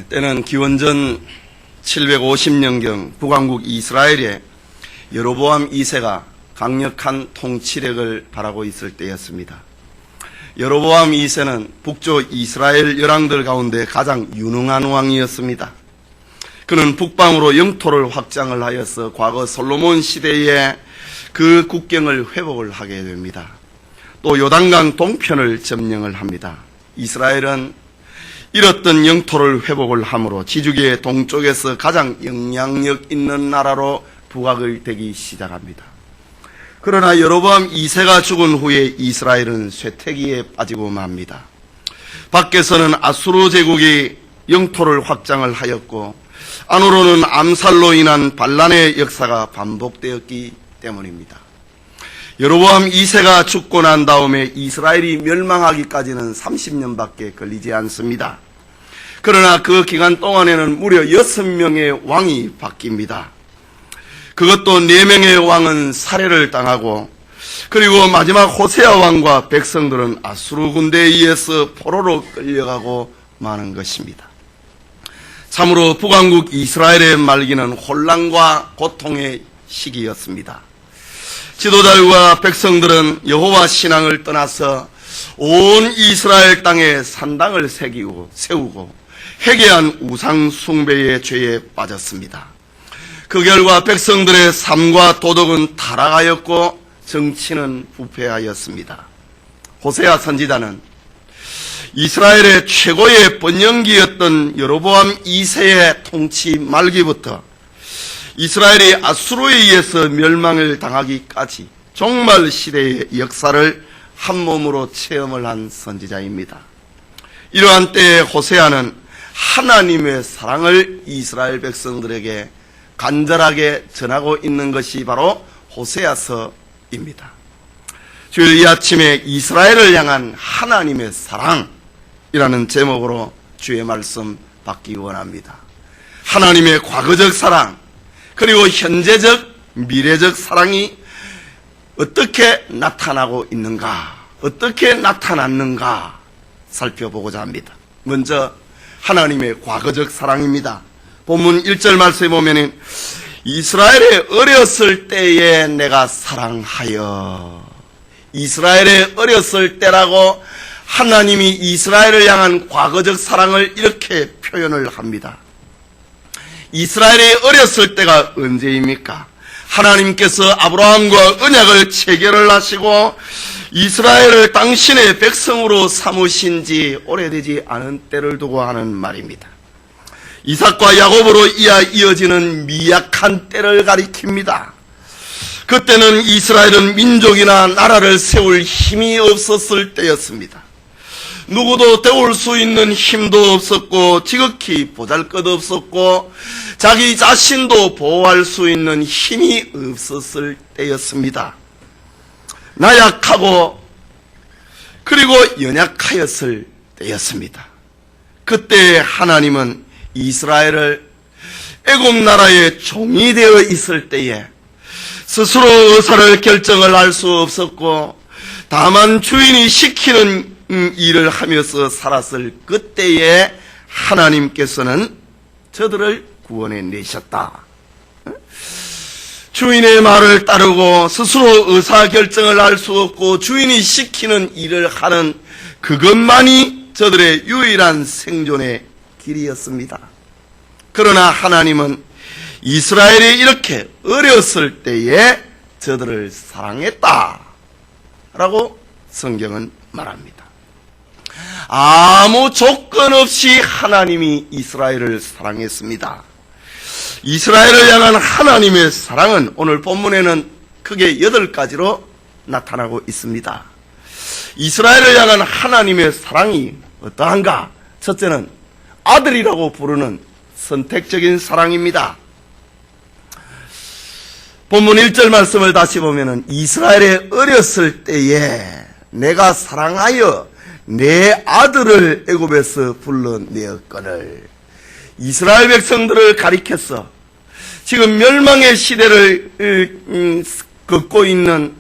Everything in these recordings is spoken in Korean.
때는 기원전 750년경 북왕국 이스라엘에 여로보암 2세가 강력한 통치력을 발하고 있을 때였습니다. 여로보암 2세는 북쪽 이스라엘 열왕들 가운데 가장 유능한 왕이었습니다. 그는 북방으로 영토를 확장을 하여서 과거 솔로몬 시대에 그 국경을 회복을 하게 됩니다. 또 요단강 동편을 점령을 합니다. 이스라엘은 잃었던 영토를 회복을 함으로 지주계의 동쪽에서 가장 영향력 있는 나라로 부각을 되기 시작합니다. 그러나 여로보암 2세가 죽은 후에 이스라엘은 쇠퇴기에 빠지고 맙니다. 밖에서는 아수르 제국이 영토를 확장을 하였고 안으로는 암살로 인한 반란의 역사가 반복되었기 때문입니다. 여로보암 2세가 죽고 난 다음에 이스라엘이 멸망하기까지는 30년밖에 걸리지 않습니다. 그러나 그 기간 동안에는 무려 6명의 왕이 바뀝니다. 그것도 4명의 왕은 살해를 당하고, 그리고 마지막 호세아 왕과 백성들은 아수르 군대에 의해서 포로로 끌려가고 마는 것입니다. 참으로 북왕국 이스라엘의 말기는 혼란과 고통의 시기였습니다. 지도자들과 백성들은 여호와 신앙을 떠나서 온 이스라엘 땅에 산당을 세우고 회개한 우상 숭배의 죄에 빠졌습니다. 그 결과 백성들의 삶과 도덕은 타락하였고 정치는 부패하였습니다. 호세아 선지자는 이스라엘의 최고의 번영기였던 여로보암 2세의 통치 말기부터 이스라엘이 아수르에 의해서 멸망을 당하기까지 종말 시대의 역사를 한 몸으로 체험을 한 선지자입니다. 이러한 때에 호세아는 하나님의 사랑을 이스라엘 백성들에게 간절하게 전하고 있는 것이 바로 호세아서입니다. 주일 이 아침에 이스라엘을 향한 하나님의 사랑이라는 제목으로 주의 말씀 받기 원합니다. 하나님의 과거적 사랑, 그리고 현재적, 미래적 사랑이 어떻게 나타나고 있는가, 어떻게 나타났는가 살펴보고자 합니다. 먼저 하나님의 과거적 사랑입니다. 본문 1절 말씀에 보면 이스라엘의 어렸을 때에 내가 사랑하여, 이스라엘의 어렸을 때라고 하나님이 이스라엘을 향한 과거적 사랑을 이렇게 표현을 합니다. 이스라엘이 어렸을 때가 언제입니까? 하나님께서 아브라함과 언약을 체결을 하시고 이스라엘을 당신의 백성으로 삼으신 지 오래되지 않은 때를 두고 하는 말입니다. 이삭과 야곱으로 이어지는 미약한 때를 가리킵니다. 그때는 이스라엘은 민족이나 나라를 세울 힘이 없었을 때였습니다. 누구도 때울 수 있는 힘도 없었고 지극히 보잘것없었고 자기 자신도 보호할 수 있는 힘이 없었을 때였습니다. 나약하고 그리고 연약하였을 때였습니다. 그때 하나님은 이스라엘을 애굽 나라의 종이 되어 있을 때에 스스로 의사를 결정을 할 수 없었고 다만 주인이 시키는 일을 하면서 살았을 그때에 하나님께서는 저들을 구원해 내셨다. 주인의 말을 따르고 스스로 의사결정을 할 수 없고 주인이 시키는 일을 하는 그것만이 저들의 유일한 생존의 길이었습니다. 그러나 하나님은 이스라엘이 이렇게 어렸을 때에 저들을 사랑했다 라고 성경은 말합니다. 아무 조건 없이 하나님이 이스라엘을 사랑했습니다. 이스라엘을 향한 하나님의 사랑은 오늘 본문에는 크게 8가지로 나타나고 있습니다. 이스라엘을 향한 하나님의 사랑이 어떠한가? 첫째는 아들이라고 부르는 선택적인 사랑입니다. 본문 1절 말씀을 다시 보면은 이스라엘의 어렸을 때에 내가 사랑하여 내 아들을 애굽에서 불러내었거늘. 이스라엘 백성들을 가리켜서 지금 멸망의 시대를 걷고 있는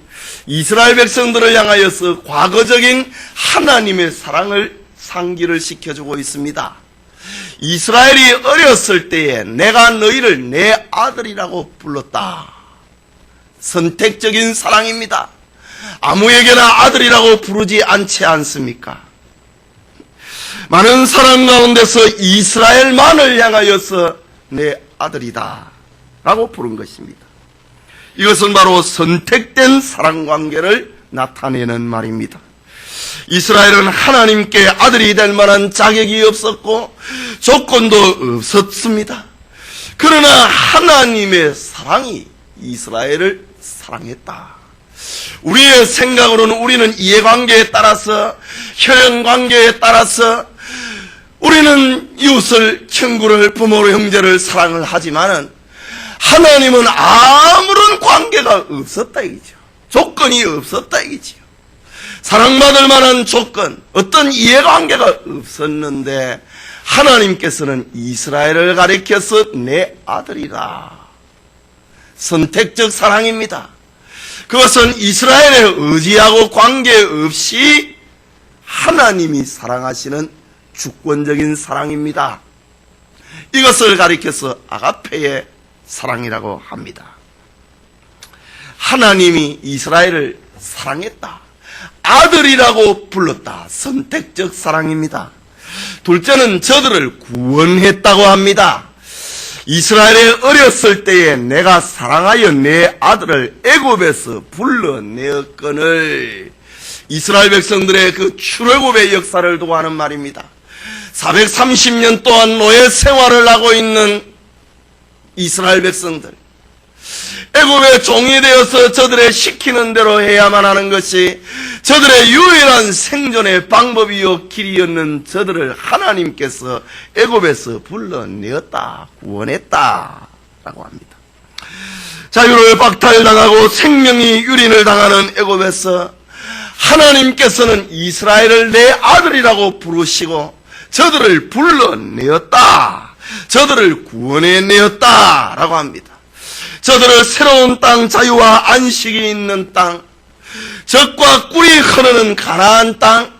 이스라엘 백성들을 향하여서 과거적인 하나님의 사랑을 상기를 시켜주고 있습니다. 이스라엘이 어렸을 때에 내가 너희를 내 아들이라고 불렀다. 선택적인 사랑입니다. 아무에게나 아들이라고 부르지 않지 않습니까? 많은 사람 가운데서 이스라엘만을 향하여서 내 아들이다 라고 부른 것입니다. 이것은 바로 선택된 사랑관계를 나타내는 말입니다. 이스라엘은 하나님께 아들이 될 만한 자격이 없었고 조건도 없었습니다. 그러나 하나님의 사랑이 이스라엘을 사랑했다. 우리의 생각으로는 우리는 이해관계에 따라서, 혈연관계에 따라서 우리는 이웃을, 친구를, 부모를, 형제를 사랑을 하지만은 하나님은 아무런 관계가 없었다 이거죠. 조건이 없었다 이거죠. 사랑받을 만한 조건, 어떤 이해관계가 없었는데 하나님께서는 이스라엘을 가리켜서 내 아들이라. 선택적 사랑입니다. 그것은 이스라엘에 의지하고 관계없이 하나님이 사랑하시는 주권적인 사랑입니다. 이것을 가리켜서 아가페의 사랑이라고 합니다. 하나님이 이스라엘을 사랑했다. 아들이라고 불렀다. 선택적 사랑입니다. 둘째는 저들을 구원했다고 합니다. 이스라엘에 어렸을 때에 내가 사랑하여 내 아들을 애굽에서 불러내었거늘. 이스라엘 백성들의 그 출애굽의 역사를 두고 하는 말입니다. 430년 동안 노예 생활을 하고 있는 이스라엘 백성들, 애굽의 종이 되어서 저들의 시키는 대로 해야만 하는 것이 저들의 유일한 생존의 방법이요 길이었는 저들을 하나님께서 애굽에서 불러내었다, 구원했다 라고 합니다. 자유를 박탈당하고 생명이 유린을 당하는 애굽에서 하나님께서는 이스라엘을 내 아들이라고 부르시고 저들을 불러내었다, 저들을 구원해내었다 라고 합니다. 저들을 새로운 땅, 자유와 안식이 있는 땅, 젖과 꿀이 흐르는 가나안 땅,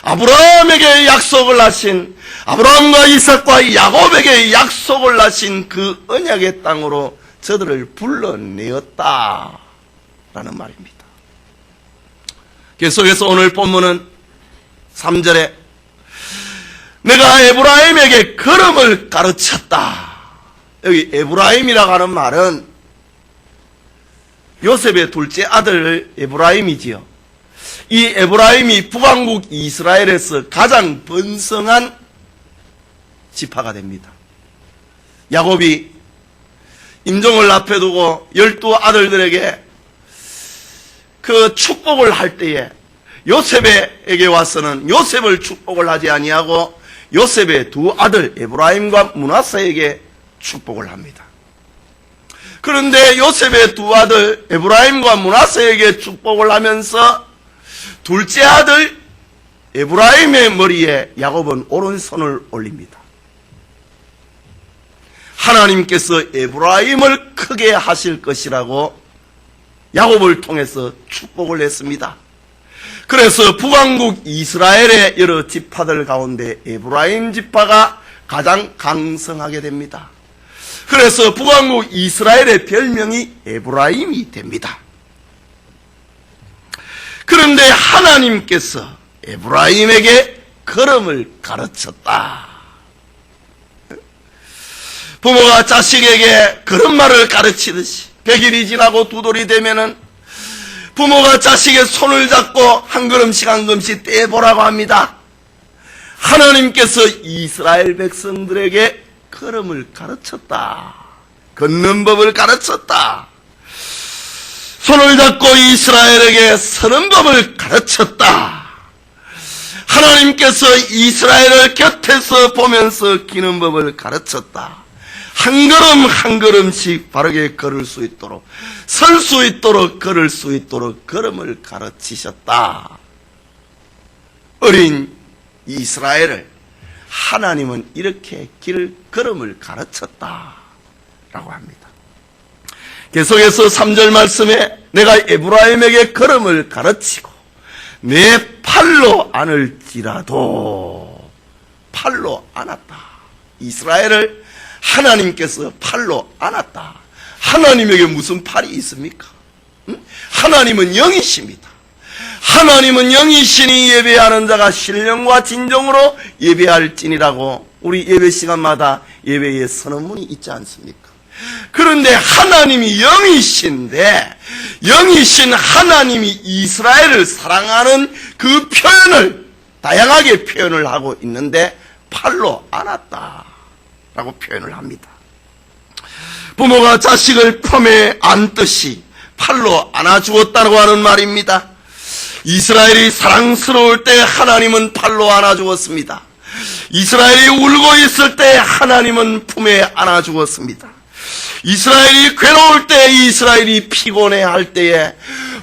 아브라함에게 약속을 하신, 아브라함과 이삭과 야곱에게 약속을 하신 그 언약의 땅으로 저들을 불러내었다 라는 말입니다. 계속해서 오늘 본문은 3절에 내가 에브라임에게 걸음을 가르쳤다. 여기 에브라임이라고 하는 말은 요셉의 둘째 아들 에브라임이지요. 이 에브라임이 북왕국 이스라엘에서 가장 번성한 지파가 됩니다. 야곱이 임종을 앞에 두고 12아들들에게 그 축복을 할 때에 요셉에게 와서는 요셉을 축복을 하지 아니하고 요셉의 두 아들 에브라임과 므낫세에게 축복을 합니다. 그런데 요셉의 두 아들 에브라임과 므낫세에게 축복을 하면서 둘째 아들 에브라임의 머리에 야곱은 오른손을 올립니다. 하나님께서 에브라임을 크게 하실 것이라고 야곱을 통해서 축복을 했습니다. 그래서 북왕국 이스라엘의 여러 지파들 가운데 에브라임 지파가 가장 강성하게 됩니다. 그래서 북왕국 이스라엘의 별명이 에브라임이 됩니다. 그런데 하나님께서 에브라임에게 걸음을 가르쳤다. 부모가 자식에게 걸음마를 가르치듯이 100일이 지나고 2돌이 되면은 부모가 자식의 손을 잡고 한 걸음씩 한 걸음씩 떼보라고 합니다. 하나님께서 이스라엘 백성들에게 걸음을 가르쳤다. 걷는 법을 가르쳤다. 손을 잡고 이스라엘에게 서는 법을 가르쳤다. 하나님께서 이스라엘을 곁에서 보면서 기는 법을 가르쳤다. 한 걸음 한 걸음씩 바르게 걸을 수 있도록, 설 수 있도록, 걸을 수 있도록 걸음을 가르치셨다. 어린 이스라엘을 하나님은 이렇게 걸음을 가르쳤다 라고 합니다. 계속해서 3절 말씀에 내가 에브라임에게 걸음을 가르치고 내 팔로 안을지라도 팔로 안았다. 이스라엘을 하나님께서 팔로 안았다. 하나님에게 무슨 팔이 있습니까? 하나님은 영이십니다. 하나님은 영이시니 예배하는 자가 신령과 진정으로 예배할지니라고 우리 예배 시간마다 예배의 선언문이 있지 않습니까? 그런데 하나님이 영이신데 영이신 하나님이 이스라엘을 사랑하는 그 표현을 다양하게 표현을 하고 있는데 팔로 안았다라고 표현을 합니다. 부모가 자식을 품에 안듯이 팔로 안아주었다고 하는 말입니다. 이스라엘이 사랑스러울 때 하나님은 팔로 안아주었습니다. 이스라엘이 울고 있을 때 하나님은 품에 안아주었습니다. 이스라엘이 괴로울 때, 이스라엘이 피곤해할 때에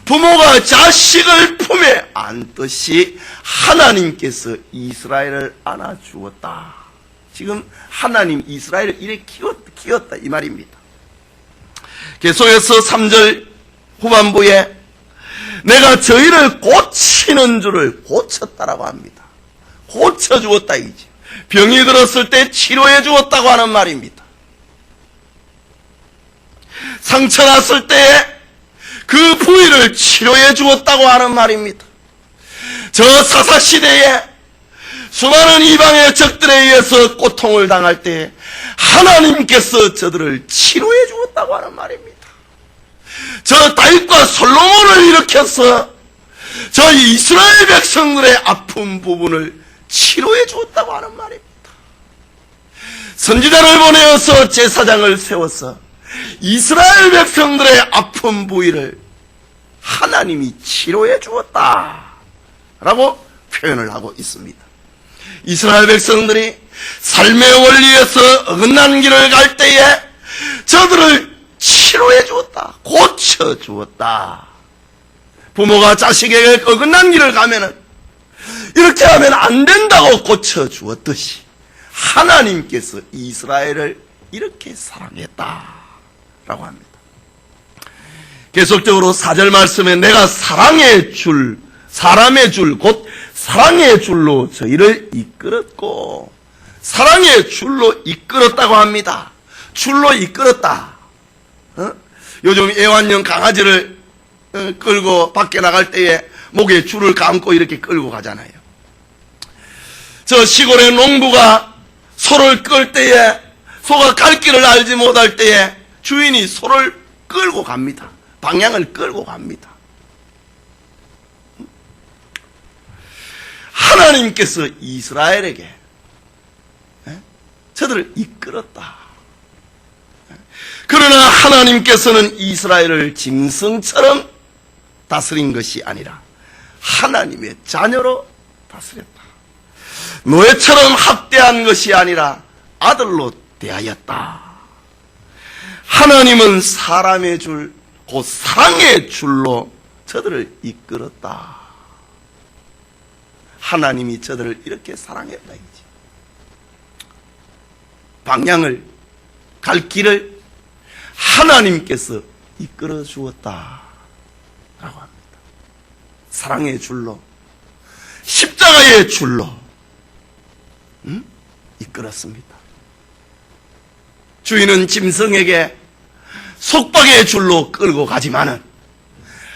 부모가 자식을 품에 안듯이 하나님께서 이스라엘을 안아주었다. 지금 하나님 이스라엘을 이렇게 키웠다 이 말입니다. 계속해서 3절 후반부에 내가 저희를 고치는 줄을 고쳤다라고 합니다. 고쳐주었다 이지. 병이 들었을 때 치료해 주었다고 하는 말입니다. 상처 났을 때에 그 부위를 치료해 주었다고 하는 말입니다. 저 사사시대에 수많은 이방의 적들에 의해서 고통을 당할 때 하나님께서 저들을 치료해 주었다고 하는 말입니다. 저 다윗과 솔로몬을 일으켜서 저 이스라엘 백성들의 아픈 부분을 치료해 주었다고 하는 말입니다. 선지자를 보내어서 제사장을 세워서 이스라엘 백성들의 아픈 부위를 하나님이 치료해 주었다라고 표현을 하고 있습니다. 이스라엘 백성들이 삶의 원리에서 어긋난 길을 갈 때에 저들을 치료해 주었다, 고쳐 주었다. 부모가 자식에게 어긋난 길을 가면은 이렇게 하면 안 된다고 고쳐 주었듯이 하나님께서 이스라엘을 이렇게 사랑했다 라고 합니다. 계속적으로 4절 말씀에 내가 사랑의 줄, 사람의 줄, 곧 사랑의 줄로 저희를 이끌었고, 사랑의 줄로 이끌었다고 합니다. 줄로 이끌었다. 요즘 애완용 강아지를 끌고 밖에 나갈 때에 목에 줄을 감고 이렇게 끌고 가잖아요. 저 시골의 농부가 소를 끌 때에 소가 갈 길을 알지 못할 때에 주인이 소를 끌고 갑니다. 방향을 끌고 갑니다. 하나님께서 이스라엘에게 저들을 이끌었다. 그러나 하나님께서는 이스라엘을 짐승처럼 다스린 것이 아니라 하나님의 자녀로 다스렸다. 노예처럼 학대한 것이 아니라 아들로 대하였다. 하나님은 사람의 줄, 곧 사랑의 줄로 저들을 이끌었다. 하나님이 저들을 이렇게 사랑했다 이지. 방향을, 갈 길을 하나님께서 이끌어 주었다 라고 합니다. 사랑의 줄로, 십자가의 줄로 이끌었습니다. 주인은 짐승에게 속박의 줄로 끌고 가지만은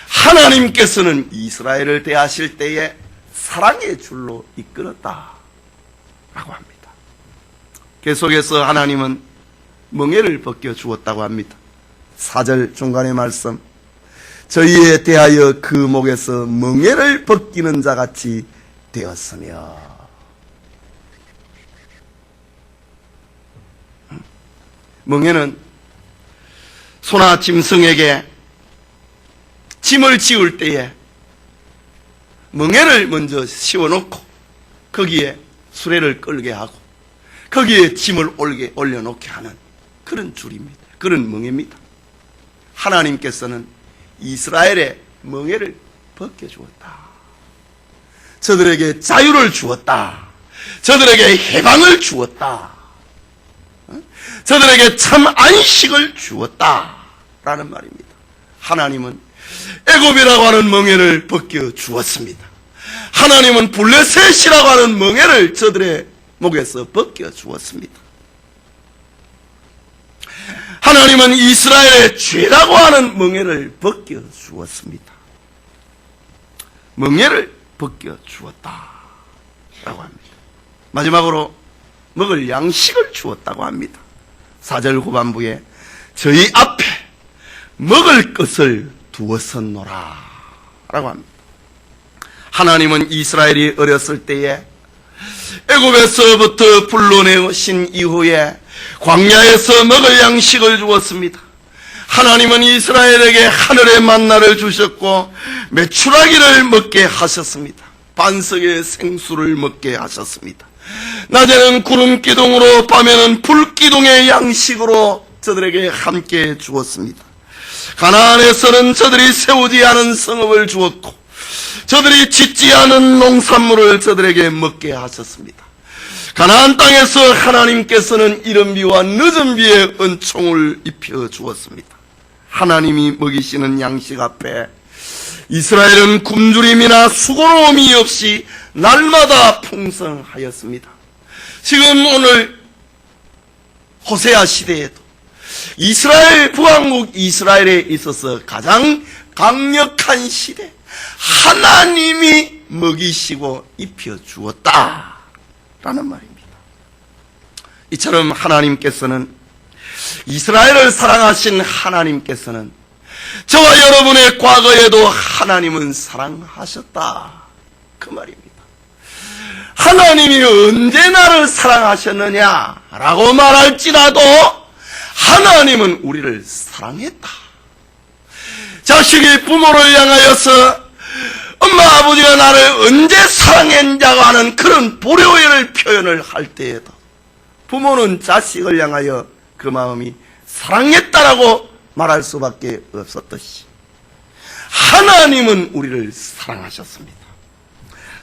하나님께서는 이스라엘을 대하실 때에 사랑의 줄로 이끌었다 라고 합니다. 계속해서 하나님은 멍에를 벗겨 주었다고 합니다. 4절 중간의 말씀, 저희에 대하여 그 목에서 멍에를 벗기는 자같이 되었으며. 멍에는 소나 짐승에게 짐을 지울 때에 멍에를 먼저 씌워놓고 거기에 수레를 끌게 하고 거기에 짐을 올려놓게 하는 그런 줄입니다. 그런 멍에입니다. 하나님께서는 이스라엘의 멍에를 벗겨주었다. 저들에게 자유를 주었다. 저들에게 해방을 주었다. 저들에게 참 안식을 주었다 라는 말입니다. 하나님은 애굽이라고 하는 멍에를 벗겨 주었습니다. 하나님은 블레셋이라고 하는 멍에를 저들의 목에서 벗겨 주었습니다. 하나님은 이스라엘의 죄라고 하는 멍에를 벗겨 주었습니다. 멍에를 벗겨 주었다 라고 합니다. 마지막으로 먹을 양식을 주었다고 합니다. 4절 후반부에 저희 앞에 먹을 것을 두었었노라 라고 합니다. 하나님은 이스라엘이 어렸을 때에 애굽에서부터 불러내신 이후에 광야에서 먹을 양식을 주었습니다. 하나님은 이스라엘에게 하늘의 만나를 주셨고 메추라기를 먹게 하셨습니다. 반석의 생수를 먹게 하셨습니다. 낮에는 구름 기둥으로 밤에는 불 기둥의 양식으로 저들에게 함께 주었습니다. 가나안에서는 저들이 세우지 않은 성읍을 주었고 저들이 짓지 않은 농산물을 저들에게 먹게 하셨습니다. 가나안 땅에서 하나님께서는 이른 비와 늦은 비에 은총을 입혀 주었습니다. 하나님이 먹이시는 양식 앞에 이스라엘은 굶주림이나 수고로움이 없이 날마다 풍성하였습니다. 지금 오늘 호세아 시대에도 이스라엘 부왕국 이스라엘에 있어서 가장 강력한 시대, 하나님이 먹이시고 입혀 주었다라는 말입니다. 이처럼 하나님께서는, 이스라엘을 사랑하신 하나님께서는 저와 여러분의 과거에도 하나님은 사랑하셨다 그 말입니다. 하나님이 언제 나를 사랑하셨느냐라고 말할지라도 하나님은 우리를 사랑했다. 자식이 부모를 향하여서 엄마 아버지가 나를 언제 사랑했냐고 하는 그런 불효의 표현을 할 때에도 부모는 자식을 향하여 그 마음이 사랑했다라고 말할 수밖에 없었듯이 하나님은 우리를 사랑하셨습니다.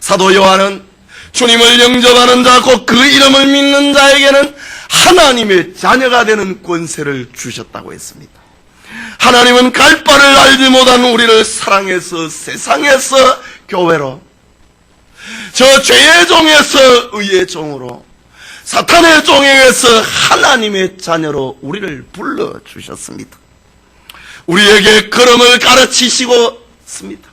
사도 요한은 주님을 영접하는 자, 곧 그 이름을 믿는 자에게는 하나님의 자녀가 되는 권세를 주셨다고 했습니다. 하나님은 갈 바를 알지 못한 우리를 사랑해서 세상에서 교회로, 저 죄의 종에서 의의 종으로, 사탄의 종에게서 하나님의 자녀로 우리를 불러주셨습니다. 우리에게 걸음을 가르치시고 있습니다.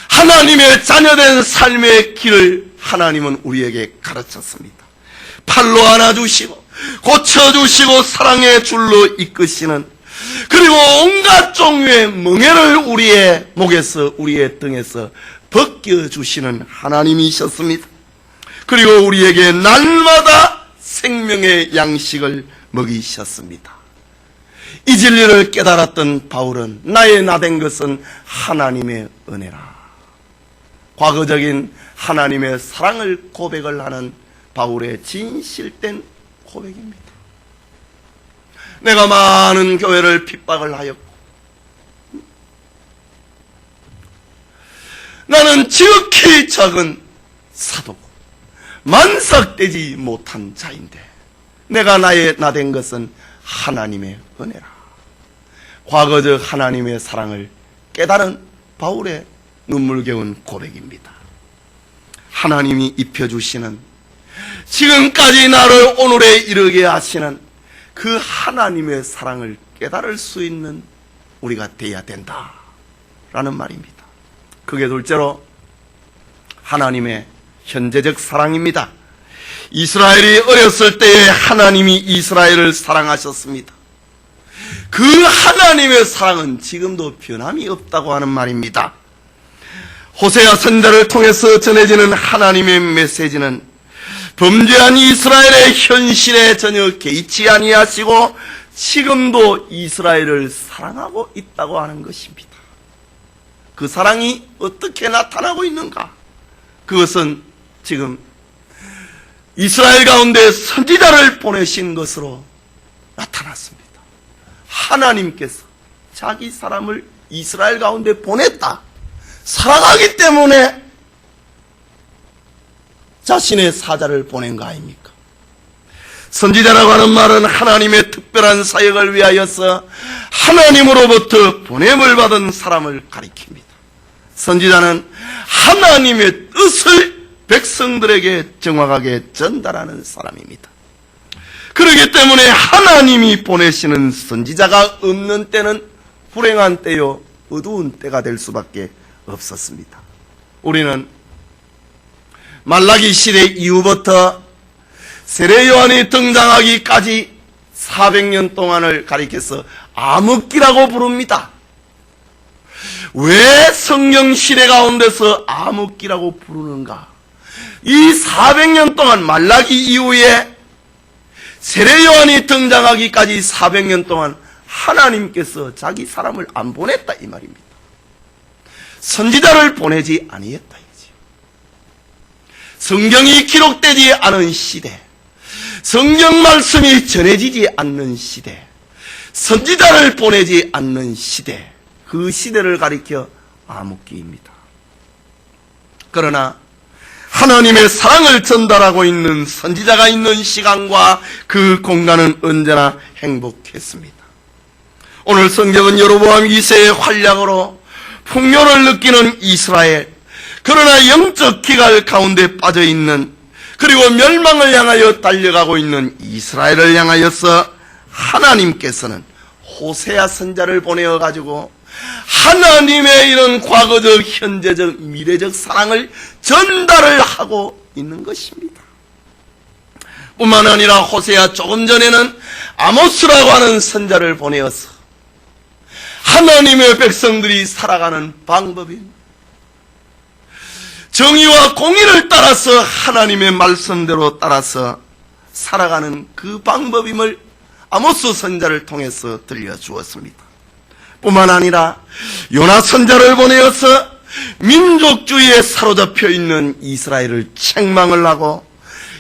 하나님의 자녀된 삶의 길을 하나님은 우리에게 가르쳤습니다. 팔로 안아주시고 고쳐주시고 사랑의 줄로 이끄시는, 그리고 온갖 종류의 멍에를 우리의 목에서 우리의 등에서 벗겨주시는 하나님이셨습니다. 그리고 우리에게 날마다 생명의 양식을 먹이셨습니다. 이 진리를 깨달았던 바울은 나의 나된 것은 하나님의 은혜라. 과거적인 하나님의 사랑을 고백을 하는 바울의 진실된 고백입니다. 내가 많은 교회를 핍박을 하였고 나는 지극히 작은 사도고 만삭되지 못한 자인데 내가 나의 나된 것은 하나님의 은혜라. 과거적 하나님의 사랑을 깨달은 바울의 눈물겨운 고백입니다. 하나님이 입혀주시는, 지금까지 나를 오늘에 이르게 하시는 그 하나님의 사랑을 깨달을 수 있는 우리가 되어야 된다 라는 말입니다. 그게 둘째로 하나님의 현재적 사랑입니다. 이스라엘이 어렸을 때에 하나님이 이스라엘을 사랑하셨습니다. 그 하나님의 사랑은 지금도 변함이 없다고 하는 말입니다. 호세아 선지자를 통해서 전해지는 하나님의 메시지는 범죄한 이스라엘의 현실에 전혀 개의치 아니하시고 지금도 이스라엘을 사랑하고 있다고 하는 것입니다. 그 사랑이 어떻게 나타나고 있는가? 그것은 지금 이스라엘 가운데 선지자를 보내신 것으로 나타났습니다. 하나님께서 자기 사람을 이스라엘 가운데 보냈다. 사랑하기 때문에 자신의 사자를 보낸 거 아닙니까? 선지자라고 하는 말은 하나님의 특별한 사역을 위하여서 하나님으로부터 보냄을 받은 사람을 가리킵니다. 선지자는 하나님의 뜻을 백성들에게 정확하게 전달하는 사람입니다. 그렇기 때문에 하나님이 보내시는 선지자가 없는 때는 불행한 때요, 어두운 때가 될 수밖에 없었습니다. 우리는 말라기 시대 이후부터 세례 요한이 등장하기까지 400년 동안을 가리켜서 암흑기라고 부릅니다. 왜 성경 시대 가운데서 암흑기라고 부르는가? 이 400년 동안 말라기 이후에 세례 요한이 등장하기까지 400년 동안 하나님께서 자기 사람을 안 보냈다 이 말입니다. 선지자를 보내지 아니했다 이지. 성경이 기록되지 않은 시대, 성경 말씀이 전해지지 않는 시대, 선지자를 보내지 않는 시대, 그 시대를 가리켜 암흑기입니다. 그러나 하나님의 사랑을 전달하고 있는 선지자가 있는 시간과 그 공간은 언제나 행복했습니다. 오늘 성경은 여로보암 2세의 활약으로 풍요를 느끼는 이스라엘, 그러나 영적 기갈 가운데 빠져있는, 그리고 멸망을 향하여 달려가고 있는 이스라엘을 향하여서 하나님께서는 호세아 선자를 보내어가지고 하나님의 이런 과거적, 현재적, 미래적 사랑을 전달을 하고 있는 것입니다. 뿐만 아니라 호세아 조금 전에는 아모스라고 하는 선자를 보내어서 하나님의 백성들이 살아가는 방법입니다. 정의와 공의를 따라서 하나님의 말씀대로 따라서 살아가는 그 방법임을 아모스 선자를 통해서 들려주었습니다. 뿐만 아니라 요나 선자를 보내어서 민족주의에 사로잡혀 있는 이스라엘을 책망을 하고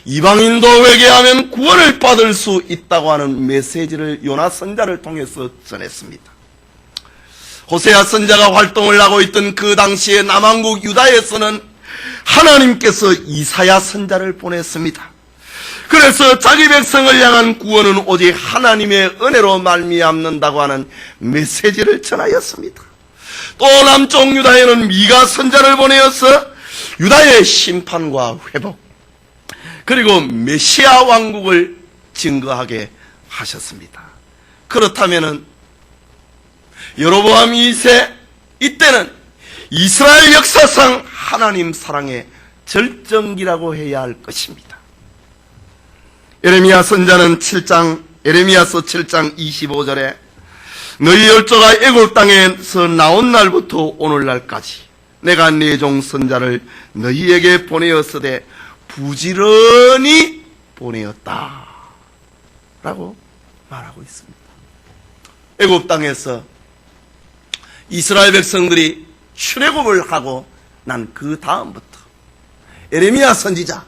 이방인도 회개하면 구원을 받을 수 있다고 하는 메시지를 요나 선자를 통해서 전했습니다. 호세아 선자가 활동을 하고 있던 그 당시에 남왕국 유다에서는 하나님께서 이사야 선자를 보냈습니다. 그래서 자기 백성을 향한 구원은 오직 하나님의 은혜로 말미암는다고 하는 메시지를 전하였습니다. 또 남쪽 유다에는 미가 선자를 보내어서 유다의 심판과 회복, 그리고 메시아 왕국을 증거하게 하셨습니다. 그렇다면은 여로보암 2세, 이때는 이스라엘 역사상 하나님 사랑의 절정기라고 해야 할 것입니다. 에레미야 선자는 에레미야서 7장 25절에 너희 열조가 애굽 땅에서 나온 날부터 오늘날까지 내가 네 종 선자를 너희에게 보내었으되 부지런히 보내었다 라고 말하고 있습니다. 애굽 땅에서 이스라엘 백성들이 출애굽을 하고 난 그 다음부터 에레미야 선지자,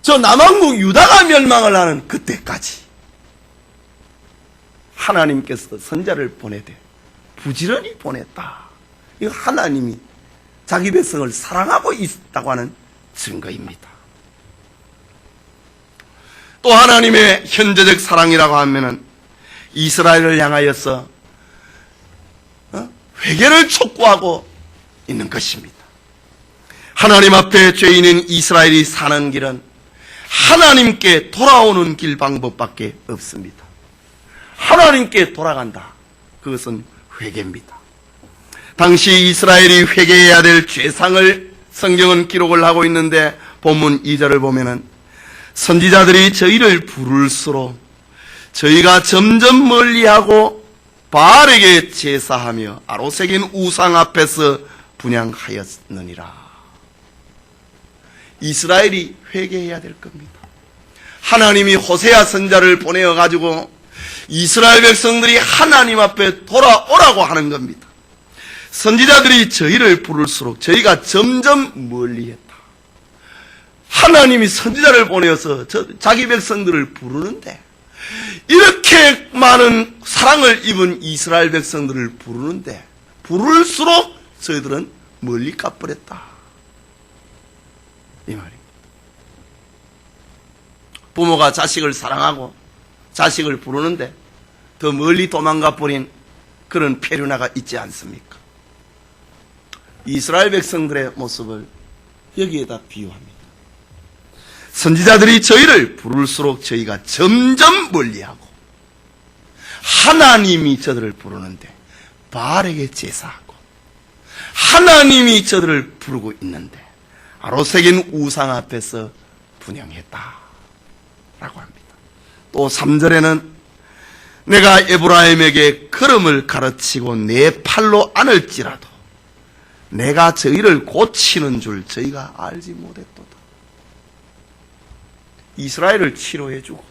저 남왕국 유다가 멸망을 하는 그때까지 하나님께서 선자를 보내되 부지런히 보냈다. 이거 하나님이 자기 백성을 사랑하고 있다고 하는 증거입니다. 또 하나님의 현재적 사랑이라고 하면은 이스라엘을 향하여서 회개를 촉구하고 있는 것입니다. 하나님 앞에 죄인인 이스라엘이 사는 길은 하나님께 돌아오는 길 방법밖에 없습니다. 하나님께 돌아간다. 그것은 회개입니다. 당시 이스라엘이 회개해야 될 죄상을 성경은 기록을 하고 있는데 본문 2절을 보면은 선지자들이 저희를 부를수록 저희가 점점 멀리하고 바알에게 제사하며 아로새긴 우상 앞에서 분향하였느니라. 이스라엘이 회개해야 될 겁니다. 하나님이 호세아 선자를 보내어가지고 이스라엘 백성들이 하나님 앞에 돌아오라고 하는 겁니다. 선지자들이 저희를 부를수록 저희가 점점 멀리했다. 하나님이 선지자를 보내어서 자기 백성들을 부르는데, 이렇게 많은 사랑을 입은 이스라엘 백성들을 부르는데 부를수록 저희들은 멀리 가버렸다, 이 말입니다. 부모가 자식을 사랑하고 자식을 부르는데 더 멀리 도망가 버린 그런 페류나가 있지 않습니까? 이스라엘 백성들의 모습을 여기에다 비유합니다. 선지자들이 저희를 부를수록 저희가 점점 멀리하고 하나님이 저들을 부르는데 바알에게 제사하고 하나님이 저들을 부르고 있는데 아로새긴 우상 앞에서 분향했다 라고 합니다. 또 3절에는 내가 에브라임에게 걸음을 가르치고 내 팔로 안을지라도 내가 저희를 고치는 줄 저희가 알지 못했도다. 이스라엘을 치료해주고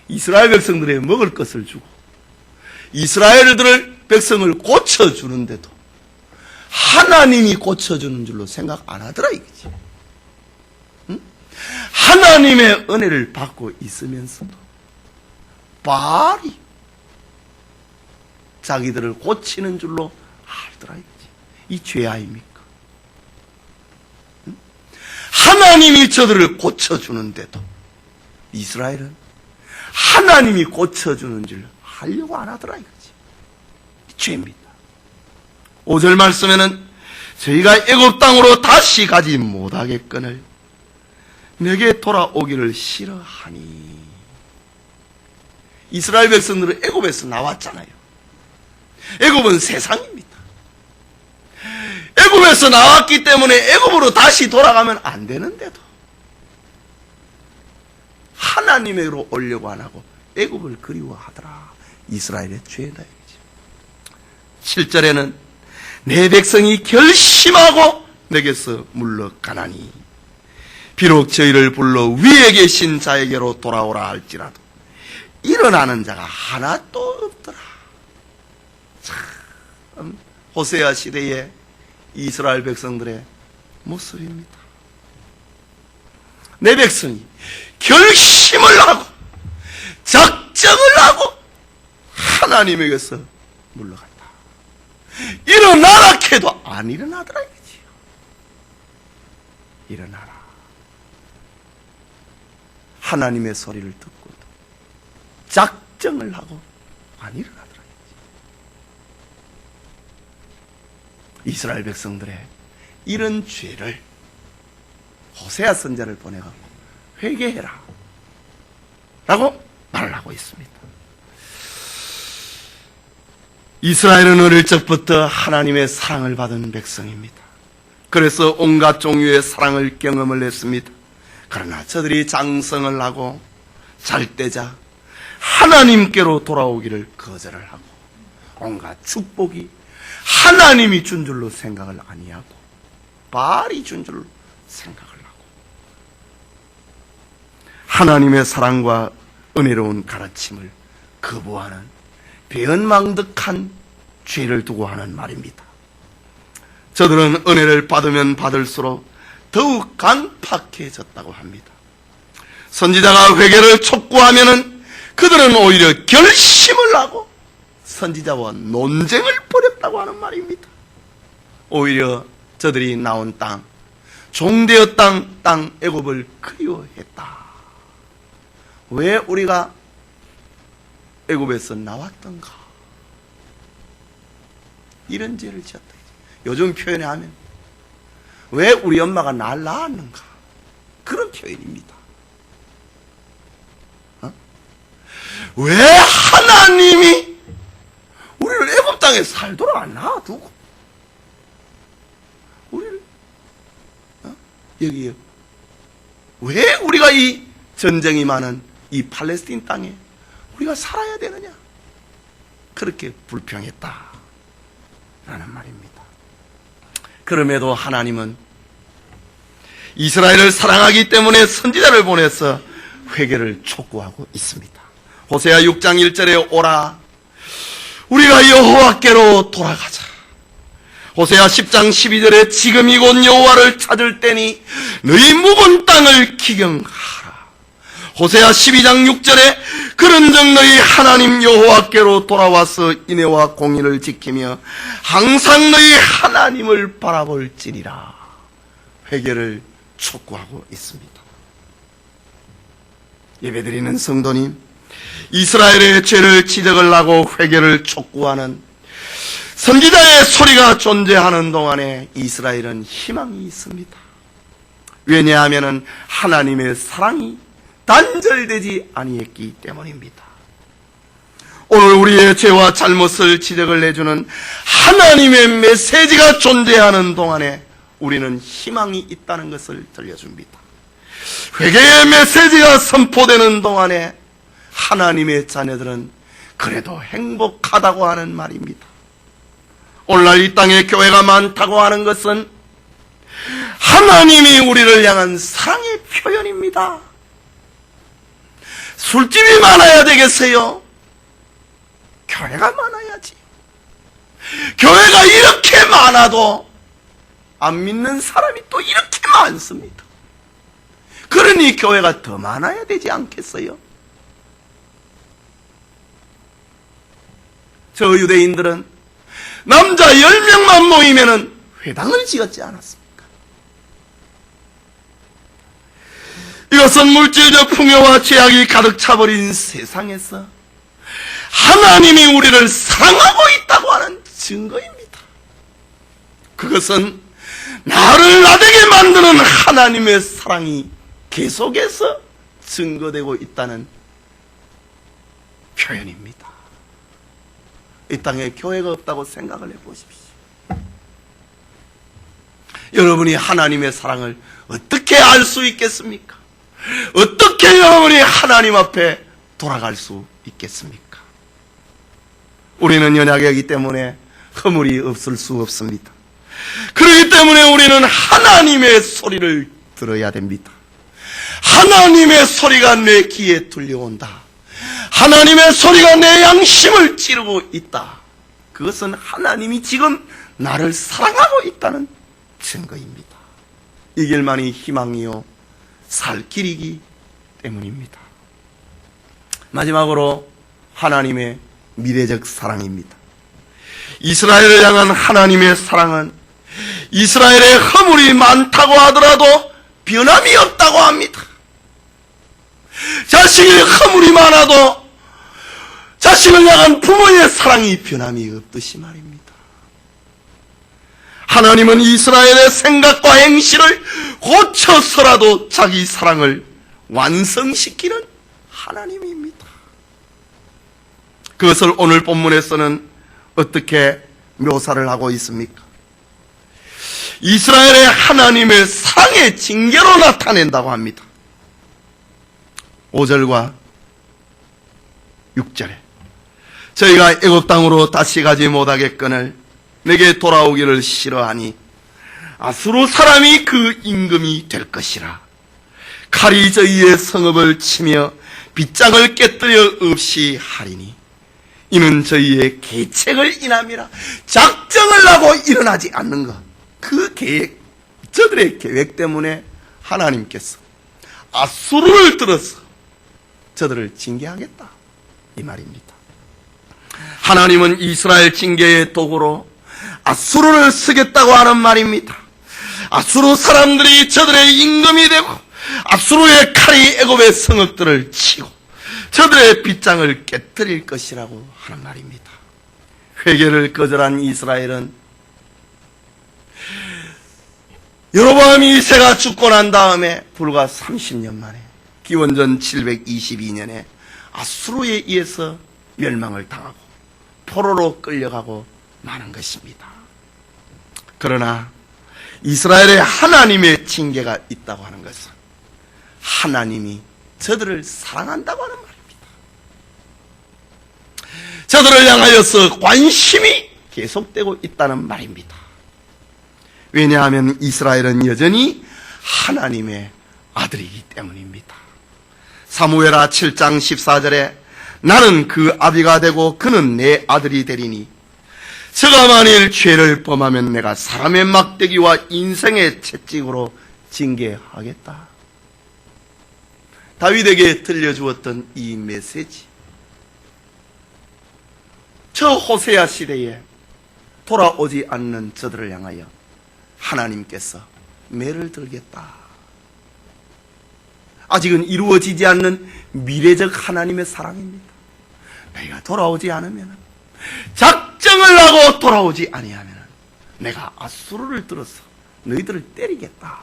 이스라엘 백성들의 먹을 것을 주고 이스라엘들을 백성을 고쳐주는데도 하나님이 고쳐주는 줄로 생각 안 하더라 이거지. 응? 하나님의 은혜를 받고 있으면서도 바알이 자기들을 고치는 줄로 알더라 이거지. 이 죄 아닙니까? 응? 하나님이 저들을 고쳐주는데도 이스라엘은 하나님이 고쳐주는 줄 하려고 안 하더라 이거지. 이 죄입니다. 5절 말씀에는 저희가 애굽 땅으로 다시 가지 못하겠거늘 내게 돌아오기를 싫어하니. 이스라엘 백성들은 애굽에서 나왔잖아요. 애굽은 세상입니다. 애굽에서 나왔기 때문에 애굽으로 다시 돌아가면 안 되는데도 하나님으로 오려고 안 하고 애굽을 그리워하더라. 이스라엘의 죄다. 7절에는 내 백성이 결심하고 내게서 물러가나니 비록 저희를 불러 위에 계신 자에게로 돌아오라 할지라도 일어나는 자가 하나도 없더라. 참 호세아 시대의 이스라엘 백성들의 모습입니다. 내 백성이 결심을 하고 작정을 하고 하나님에게서 물러간다. 일어나라 해도 안 일어나더라 이거지요. 일어나라. 하나님의 소리를 듣고도 작정을 하고 안 일어나더라 이거지요. 이스라엘 백성들의 이런 죄를 호세아 선지자를 보내가고 회개해라 라고 말을 하고 있습니다. 이스라엘은 어릴 적부터 하나님의 사랑을 받은 백성입니다. 그래서 온갖 종류의 사랑을 경험을 했습니다. 그러나 저들이 장성을 하고 잘때자 하나님께로 돌아오기를 거절을 하고 온갖 축복이 하나님이 준 줄로 생각을 아니하고 바알이 준 줄로 생각을 하고 하나님의 사랑과 은혜로운 가르침을 거부하는 배은망덕한 죄를 두고 하는 말입니다. 저들은 은혜를 받으면 받을수록 더욱 강팍해졌다고 합니다. 선지자가 회개를 촉구하면은 그들은 오히려 결심을 하고 선지자와 논쟁을 벌였다고 하는 말입니다. 오히려 저들이 나온 땅, 종되었던 땅 애굽을 그리워했다. 왜 우리가 애굽에서 나왔던가? 이런 죄를 지었다. 요즘 표현에 하면 왜 우리 엄마가 날 낳았는가? 그런 표현입니다. 왜 하나님이 우리를 애굽 땅에 살도록 안 놔두고 우리를 여기요? 왜 우리가 이 전쟁이 많은 이 팔레스틴 땅에 우리가 살아야 되느냐? 그렇게 불평했다 라는 말입니다. 그럼에도 하나님은 이스라엘을 사랑하기 때문에 선지자를 보내서 회개를 촉구하고 있습니다. 호세아 6장 1절에 오라 우리가 여호와께로 돌아가자. 호세아 10장 12절에 지금 이곳 여호와를 찾을 때니 너희 묵은 땅을 기경하라. 호세아 12장 6절에 그런즉 너희 하나님 여호와께로 돌아와서 인애와 공의를 지키며 항상 너희 하나님을 바라볼지니라. 회개를 촉구하고 있습니다. 예배드리는 성도님, 이스라엘의 죄를 지적을 하고 회개를 촉구하는 선지자의 소리가 존재하는 동안에 이스라엘은 희망이 있습니다. 왜냐하면 하나님의 사랑이 단절되지 아니했기 때문입니다. 오늘 우리의 죄와 잘못을 지적을 내주는 하나님의 메시지가 존재하는 동안에 우리는 희망이 있다는 것을 들려줍니다. 회개의 메시지가 선포되는 동안에 하나님의 자녀들은 그래도 행복하다고 하는 말입니다. 오늘날 이 땅에 교회가 많다고 하는 것은 하나님이 우리를 향한 사랑의 표현입니다. 술집이 많아야 되겠어요? 교회가 많아야지. 교회가 이렇게 많아도 안 믿는 사람이 또 이렇게 많습니다. 그러니 교회가 더 많아야 되지 않겠어요? 저 유대인들은 남자 10명만 모이면은 회당을 지었지 않았습니까? 이것은 물질적 풍요와 죄악이 가득 차버린 세상에서 하나님이 우리를 사랑하고 있다고 하는 증거입니다. 그것은 나를 나되게 만드는 하나님의 사랑이 계속해서 증거되고 있다는 표현입니다. 이 땅에 교회가 없다고 생각을 해보십시오. 여러분이 하나님의 사랑을 어떻게 알 수 있겠습니까? 어떻게 여러분이 하나님 앞에 돌아갈 수 있겠습니까? 우리는 연약하기 때문에 허물이 없을 수 없습니다. 그렇기 때문에 우리는 하나님의 소리를 들어야 됩니다. 하나님의 소리가 내 귀에 들려온다. 하나님의 소리가 내 양심을 찌르고 있다. 그것은 하나님이 지금 나를 사랑하고 있다는 증거입니다. 이 길만이 희망이요 살 길이기 때문입니다. 마지막으로 하나님의 미래적 사랑입니다. 이스라엘을 향한 하나님의 사랑은 이스라엘의 허물이 많다고 하더라도 변함이 없다고 합니다. 자식의 허물이 많아도 자식을 향한 부모의 사랑이 변함이 없듯이 말입니다. 하나님은 이스라엘의 생각과 행실을 고쳐서라도 자기 사랑을 완성시키는 하나님입니다. 그것을 오늘 본문에서는 어떻게 묘사를 하고 있습니까? 이스라엘의 하나님의 사랑의 징계로 나타낸다고 합니다. 5절과 6절에 저희가 애굽 땅으로 다시 가지 못하겠거늘 내게 돌아오기를 싫어하니 아수르 사람이 그 임금이 될 것이라. 칼이 저희의 성읍을 치며 빗장을 깨뜨려 없이 하리니 이는 저희의 계책을 인함이라. 작정을 하고 일어나지 않는 것, 그 계획, 저들의 계획 때문에 하나님께서 아수르를 들어서 저들을 징계하겠다 이 말입니다. 하나님은 이스라엘 징계의 도구로 아수르를 쓰겠다고 하는 말입니다. 아수르 사람들이 저들의 임금이 되고 아수르의 칼이 애굽의 성읍들을 치고 저들의 빗장을 깨뜨릴 것이라고 하는 말입니다. 회개를 거절한 이스라엘은 여로보암 2세가 죽고 난 다음에 불과 30년 만에 기원전 722년에 아수르에 의해서 멸망을 당하고 포로로 끌려가고 마는 것입니다. 그러나 이스라엘의 하나님의 징계가 있다고 하는 것은 하나님이 저들을 사랑한다고 하는 말입니다. 저들을 향하여서 관심이 계속되고 있다는 말입니다. 왜냐하면 이스라엘은 여전히 하나님의 아들이기 때문입니다. 사무엘하 7장 14절에 나는 그 아비가 되고 그는 내 아들이 되리니 저가 만일 죄를 범하면 내가 사람의 막대기와 인생의 채찍으로 징계하겠다. 다윗에게 들려주었던 이 메시지, 저 호세아 시대에 돌아오지 않는 저들을 향하여 하나님께서 매를 들겠다. 아직은 이루어지지 않는 미래적 하나님의 사랑입니다. 내가 돌아오지 않으면, 작정을 하고 돌아오지 아니하면 내가 아수르를 들어서 너희들을 때리겠다.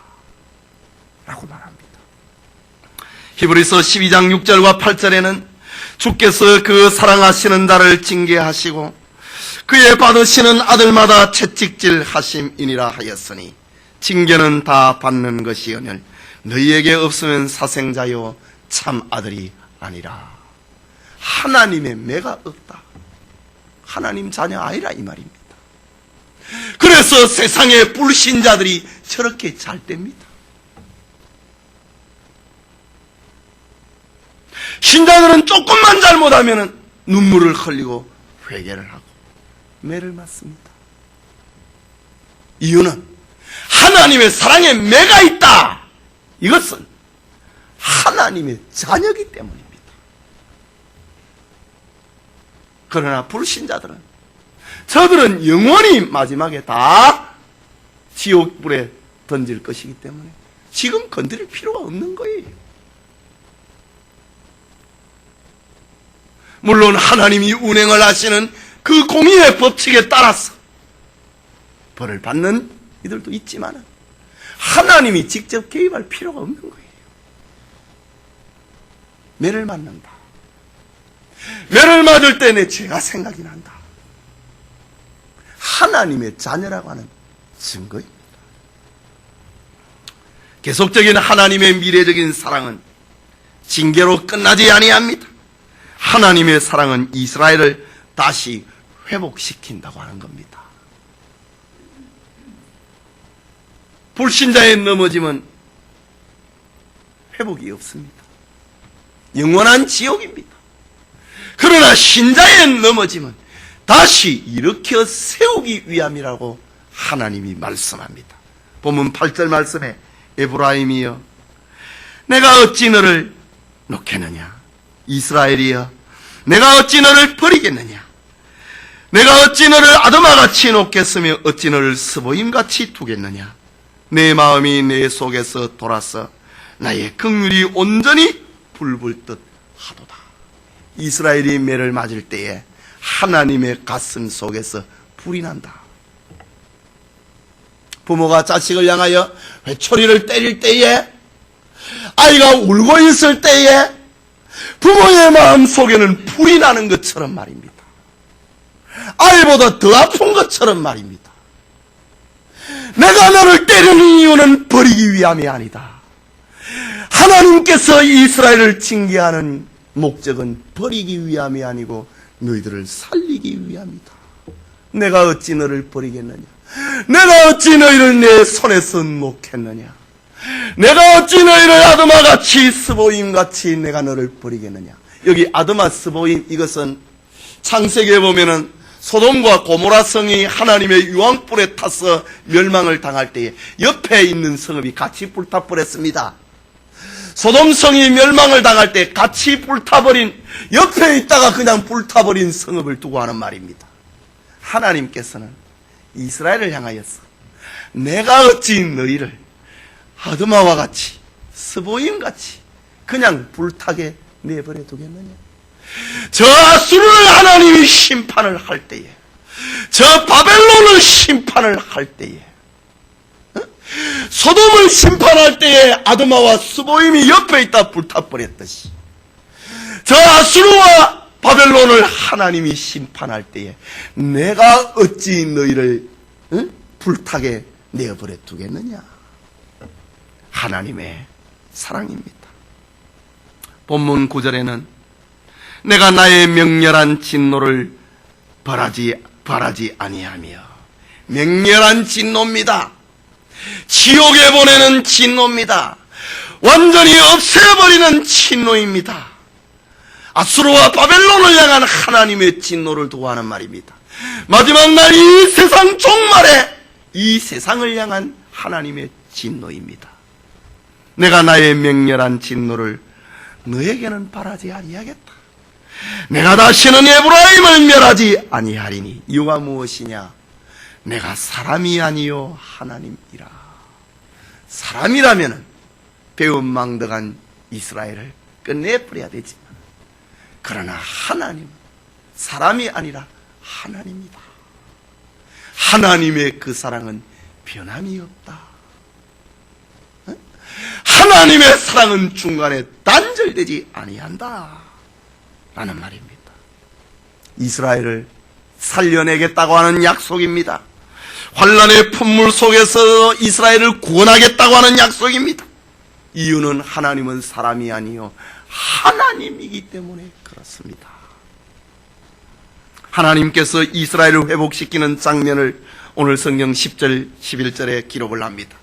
라고 말합니다. 히브리서 12장 6절과 8절에는 주께서 그 사랑하시는 자를 징계하시고 그의 받으시는 아들마다 채찍질 하심이니라 하였으니 징계는 다 받는 것이오늘 너희에게 없으면 사생자요 참 아들이 아니라. 하나님의 매가 없다. 하나님 자녀 아니라 이 말입니다. 그래서 세상의 불신자들이 저렇게 잘 됩니다. 신자들은 조금만 잘못하면 눈물을 흘리고 회개를 하고 매를 맞습니다. 이유는 하나님의 사랑에 매가 있다. 이것은 하나님의 자녀이기 때문입니다. 그러나 불신자들은 저들은 영원히 마지막에 다 지옥불에 던질 것이기 때문에 지금 건드릴 필요가 없는 거예요. 물론 하나님이 운행을 하시는 그 공의의 법칙에 따라서 벌을 받는 이들도 있지만 하나님이 직접 개입할 필요가 없는 거예요. 매를 맞는다. 매를 맞을 때 내 죄가 생각이 난다. 하나님의 자녀라고 하는 증거입니다. 계속적인 하나님의 미래적인 사랑은 징계로 끝나지 아니합니다. 하나님의 사랑은 이스라엘을 다시 회복시킨다고 하는 겁니다. 불신자의 넘어짐은 회복이 없습니다. 영원한 지옥입니다. 그러나 신자의 넘어짐은 다시 일으켜 세우기 위함이라고 하나님이 말씀합니다. 본문 8절 말씀에 에브라임이여 내가 어찌 너를 놓겠느냐, 이스라엘이여 내가 어찌 너를 버리겠느냐, 내가 어찌 너를 아드마같이 놓겠으며 어찌 너를 스보임같이 두겠느냐. 내 마음이 내 속에서 돌아서 나의 긍휼이 온전히 불불듯 하도다. 이스라엘이 매를 맞을 때에 하나님의 가슴 속에서 불이 난다. 부모가 자식을 향하여 회초리를 때릴 때에, 아이가 울고 있을 때에 부모의 마음 속에는 불이 나는 것처럼 말입니다. 아이보다 더 아픈 것처럼 말입니다. 내가 너를 때리는 이유는 버리기 위함이 아니다. 하나님께서 이스라엘을 징계하는 목적은 버리기 위함이 아니고 너희들을 살리기 위함이다. 내가 어찌 너를 버리겠느냐, 내가 어찌 너희를 내 손에서 놓겠느냐, 내가 어찌 너희를 아드마같이 스보임같이 내가 너를 버리겠느냐. 여기 아드마 스보임, 이것은 창세기에 보면은 소돔과 고모라 성이 하나님의 유황불에 타서 멸망을 당할 때에 옆에 있는 성읍이 같이 불타버렸습니다. 소돔 성이 멸망을 당할 때 같이 불타버린, 옆에 있다가 그냥 불타버린 성읍을 두고 하는 말입니다. 하나님께서는 이스라엘을 향하여서 내가 어찌 너희를 아드마와 같이 스보임같이 그냥 불타게 내버려 두겠느냐. 저 아수르를 하나님이 심판을 할 때에, 저 바벨론을 심판을 할 때에, 소돔을 심판할 때에 아드마와 스보임이 옆에 있다 불타버렸듯이 저 아수르와 바벨론을 하나님이 심판할 때에 내가 어찌 너희를 불타게 내어버려 두겠느냐. 하나님의 사랑입니다. 본문 9절에는 내가 나의 명렬한 진노를 벌하지 아니하며, 명렬한 진노입니다. 지옥에 보내는 진노입니다. 완전히 없애버리는 진노입니다. 아수르와 바벨론을 향한 하나님의 진노를 두고 하는 말입니다. 마지막 날 이 세상 종말에 이 세상을 향한 하나님의 진노입니다. 내가 나의 명렬한 진노를 너에게는 바라지 아니하겠다. 내가 다시는 에브라임을 멸하지 아니하리니. 이유가 무엇이냐? 내가 사람이 아니요 하나님이라. 사람이라면 배은망덕한 이스라엘을 끝내버려야 되지만, 그러나 하나님, 사람이 아니라 하나님이다. 하나님의 그 사랑은 변함이 없다. 하나님의 사랑은 중간에 단절되지 아니한다 라는 말입니다. 이스라엘을 살려내겠다고 하는 약속입니다. 환난의 품물 속에서 이스라엘을 구원하겠다고 하는 약속입니다. 이유는 하나님은 사람이 아니요 하나님이기 때문에 그렇습니다. 하나님께서 이스라엘을 회복시키는 장면을 오늘 성경 10절 11절에 기록을 합니다.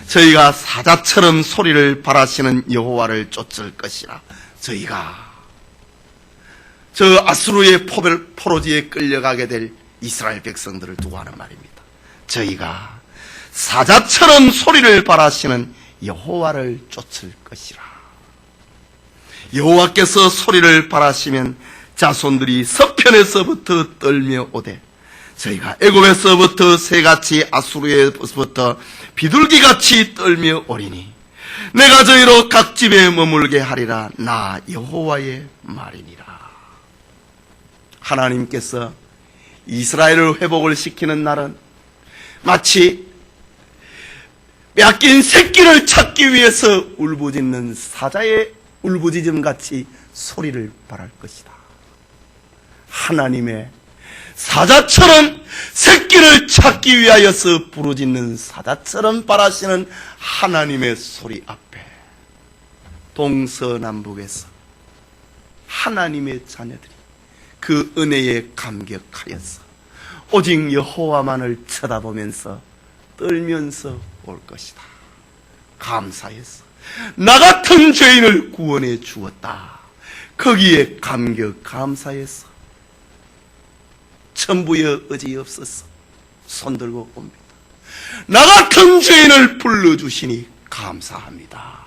저희가 사자처럼 소리를 발하시는 여호와를 쫓을 것이라. 저희가 저 아수르의 포로지에 끌려가게 될 이스라엘 백성들을 두고 하는 말입니다. 저희가 사자처럼 소리를 발하시는 여호와를 쫓을 것이라. 여호와께서 소리를 발하시면 자손들이 서편에서부터 떨며 오되 저희가 애굽에서부터 새같이 아수르에서부터 비둘기같이 떨며 오리니 내가 저희로 각 집에 머물게 하리라. 나 여호와의 말이니라. 하나님께서 이스라엘을 회복을 시키는 날은 마치 뺏긴 새끼를 찾기 위해서 울부짖는 사자의 울부짖음같이 소리를 발할 것이다. 하나님의 사자처럼 새끼를 찾기 위하여서 부르짖는 사자처럼 발하시는 하나님의 소리 앞에 동서남북에서 하나님의 자녀들이 그 은혜에 감격하여서 오직 여호와만을 쳐다보면서 떨면서 올 것이다. 감사해서 나 같은 죄인을 구원해 주었다. 거기에 감격 감사해서 천부여 어지없어서 손들고 옵니다. 나 같은 죄인을 불러주시니 감사합니다.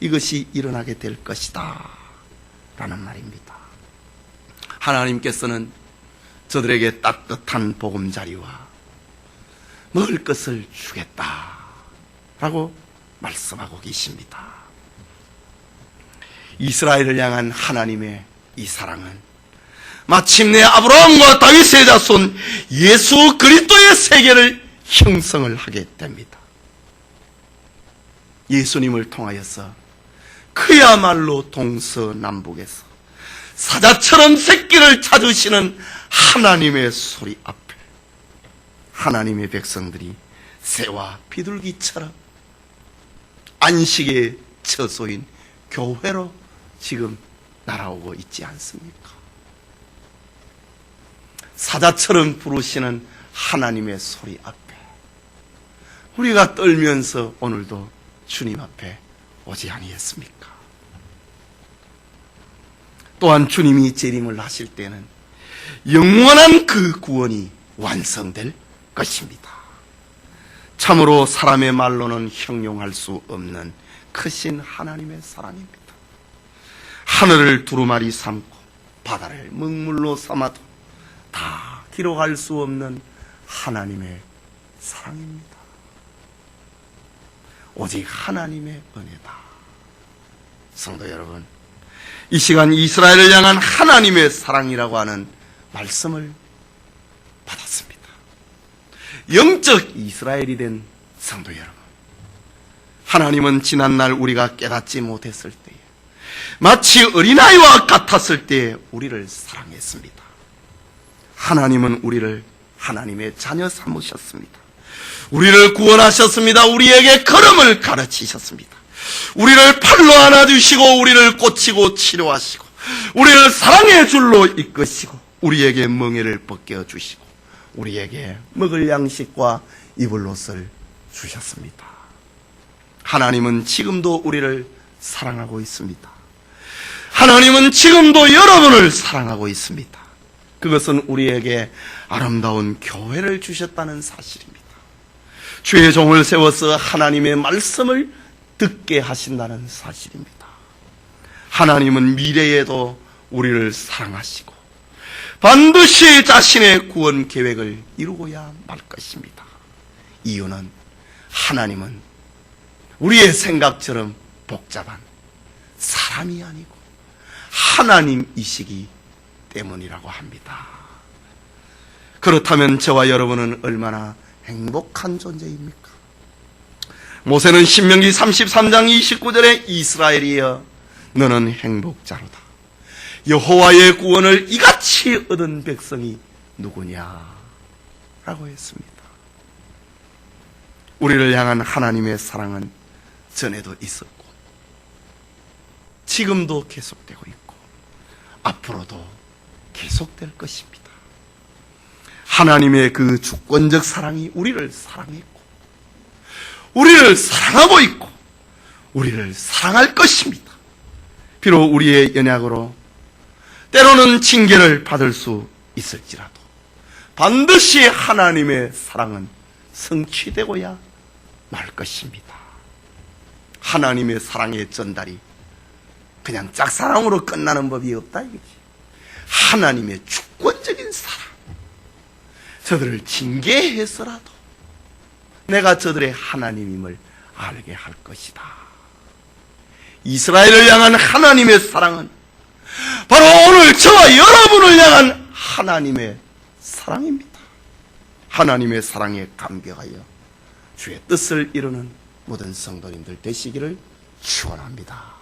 이것이 일어나게 될 것이다 라는 말입니다. 하나님께서는 저들에게 따뜻한 보금자리와 먹을 것을 주겠다 라고 말씀하고 계십니다. 이스라엘을 향한 하나님의 이 사랑은 마침내 아브라함과 다윗의 자손 예수 그리스도의 세계를 형성을 하게 됩니다. 예수님을 통하여서 그야말로 동서남북에서 사자처럼 새끼를 찾으시는 하나님의 소리 앞에 하나님의 백성들이 새와 비둘기처럼 안식의 처소인 교회로 지금 날아오고 있지 않습니까? 사자처럼 부르시는 하나님의 소리 앞에 우리가 떨면서 오늘도 주님 앞에 오지 아니했습니까? 또한 주님이 재림을 하실 때는 영원한 그 구원이 완성될 것입니다. 참으로 사람의 말로는 형용할 수 없는 크신 하나님의 사랑입니다. 하늘을 두루마리 삼고 바다를 먹물로 삼아도 다 기록할 수 없는 하나님의 사랑입니다. 오직 하나님의 은혜다. 성도 여러분, 이 시간 이스라엘을 향한 하나님의 사랑이라고 하는 말씀을 받았습니다. 영적 이스라엘이 된 성도 여러분, 하나님은 지난날 우리가 깨닫지 못했을 때에 마치 어린아이와 같았을 때에 우리를 사랑했습니다. 하나님은 우리를 하나님의 자녀 삼으셨습니다. 우리를 구원하셨습니다. 우리에게 걸음을 가르치셨습니다. 우리를 팔로 안아주시고 우리를 꽂히고 치료하시고 우리를 사랑의 줄로 이끄시고 우리에게 멍에를 벗겨주시고 우리에게 먹을 양식과 입을 옷을 주셨습니다. 하나님은 지금도 우리를 사랑하고 있습니다. 하나님은 지금도 여러분을 사랑하고 있습니다. 그것은 우리에게 아름다운 교회를 주셨다는 사실입니다. 주의 종을 세워서 하나님의 말씀을 듣게 하신다는 사실입니다. 하나님은 미래에도 우리를 사랑하시고 반드시 자신의 구원 계획을 이루고야 말 것입니다. 이유는 하나님은 우리의 생각처럼 복잡한 사람이 아니고 하나님이시기 때문이라고 합니다. 그렇다면 저와 여러분은 얼마나 행복한 존재입니까? 모세는 신명기 33장 29절에 이스라엘이여 너는 행복자로다. 여호와의 구원을 이같이 얻은 백성이 누구냐? 라고 했습니다. 우리를 향한 하나님의 사랑은 전에도 있었고 지금도 계속되고 있고 앞으로도 계속될 것입니다. 하나님의 그 주권적 사랑이 우리를 사랑했고 우리를 사랑하고 있고 우리를 사랑할 것입니다. 비록 우리의 연약으로 때로는 징계를 받을 수 있을지라도 반드시 하나님의 사랑은 성취되고야 말 것입니다. 하나님의 사랑의 전달이 그냥 짝사랑으로 끝나는 법이 없다 이거지. 하나님의 주권적인 사랑, 저들을 징계해서라도 내가 저들의 하나님임을 알게 할 것이다. 이스라엘을 향한 하나님의 사랑은 바로 오늘 저와 여러분을 향한 하나님의 사랑입니다. 하나님의 사랑에 감격하여 주의 뜻을 이루는 모든 성도님들 되시기를 축원합니다.